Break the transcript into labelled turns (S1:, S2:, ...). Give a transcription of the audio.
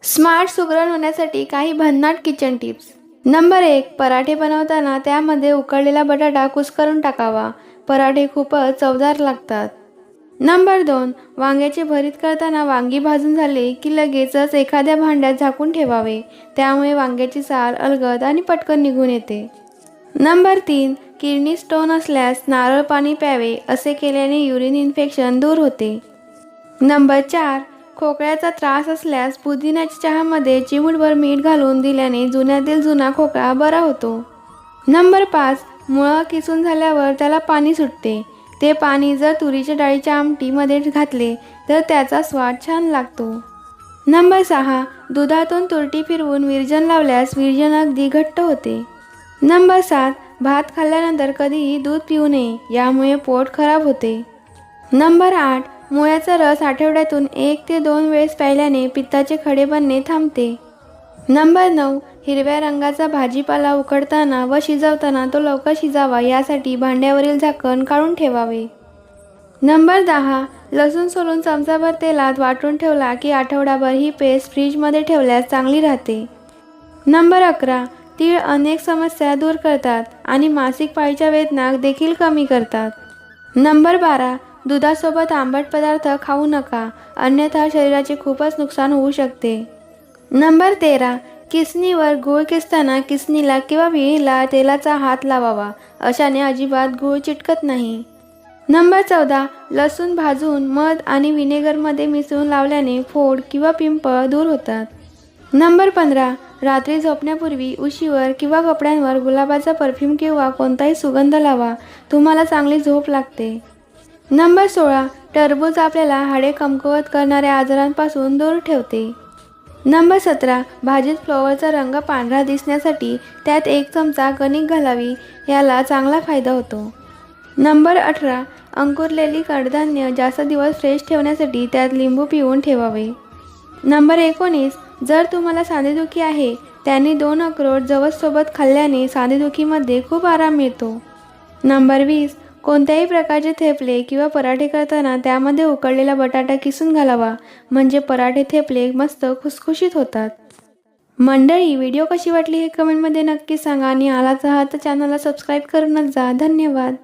S1: Smart सुगरण होण्यासाठी काही भन्नाट किचन टिप्स। नंबर 1, पराठे बनवताना त्यामध्ये उकळलेला बटाटा कुस्करून टाकावा। पराठे खूपच चवदार लागतात। नंबर 2, वांग्याचे भरीत करताना वांगी भाजून झाले की लगेचच एखाद्या भांड्यात झाकून ठेवावे, त्यामुळे वांग्याची साल अलगद आणि पटकन निघून येते। नंबर 3, किडनी स्टोन असल्यास नारळ पाणी प्यावे, असे केल्याने युरिन इन्फेक्शन दूर होते। नंबर 4, खोकल्याचा त्रास असल्यास पुदिन्याच्या चहामध्ये चिमूटभर मीठ घालून दिल्याने जुन्यातील जुना खोकला बरा होतो। नंबर 5, मुळा किसून झाल्यावर त्याला पाणी सुटते, ते पाणी जर तुरीच्या डाळीच्या आमटीमध्ये घातले तर त्याचा स्वाद छान लागतो। नंबर 6, दुधातून तुरटी फिरवून विरजण लावल्यास विरजण अगदी घट्ट होते। नंबर 7, भात खाल्ल्यानंतर कधीही दूध पिऊ नये, यामुळे पोट खराब होते। नंबर 8, मुळ्याचा रस आठवड्यातून 1 ते 2 वेळेस प्यायल्याने पित्ताचे खडे बनणे थांबते। नंबर 9, हिरव्या रंगाचा भाजीपाला उकडताना व शिजवताना तो लवकर शिजावा, यासाठी भांड्यावरील झाकण काढून ठेवावे। नंबर 10, लसूण सोलून चमचाभर तेलात वाटून ठेवला की आठवडाभर ही पेस्ट फ्रीजमध्ये ठेवल्यास चांगली राहते। नंबर 11, तीळ अनेक समस्या दूर करतात आणि मासिक पाळीच्या वेदना देखील कमी करतात। नंबर 12, दुधासोबत आंबट पदार्थ खाऊ नका, अन्यथा शरीराचे खूपच नुकसान होऊ शकते। नंबर 13, किसणीवर गूळ किसताना किसणीला किंवा विळीला तेलाचा हात लावावा, अशाने अजिबात गूळ चिटकत नाही। नंबर 14, लसूण भाजून मध आणि व्हिनेगरमध्ये मिसळून लावल्याने फोड किंवा पिंपळ दूर होतात। नंबर 15, रात्री झोपण्यापूर्वी उशीवर किंवा कपड्यांवर गुलाबाचा परफ्यूम किंवा कोणताही सुगंध लावा, तुम्हाला चांगली झोप लागते। नंबर 16, टरबूज आपल्याला हाडे कमकुवत करणाऱ्या आजारांपासून दूर ठेवते। नंबर 17, भाजीत फ्लॉवरचा रंग पांढरा दिसण्यासाठी त्यात 1 चमचा कणिक घालावी, याला चांगला फायदा होतो। नंबर 18, अंकुरलेली कडधान्य जास्त दिवस फ्रेश ठेवण्यासाठी त्यात लिंबू पिळून ठेवावे। नंबर 19, जर तुम्हाला सांधेदुखी आहे, त्यांनी 2 अक्रोड जवससोबत खाल्ल्याने सांधेदुखीमध्ये खूप आराम मिळतो। नंबर 20, कोणत्याही प्रकारचे थेपले किंवा पराठे करताना त्यामध्ये उकळलेला बटाटा किसून घालावा, म्हणजे पराठे थेपले मस्त खुसखुशीत होतात। मंडळी, व्हिडिओ कशी वाटली हे कमेंटमध्ये नक्की सांगा आणि आलाच आहात तर चॅनलला सबस्क्राईब करूनच जा। धन्यवाद।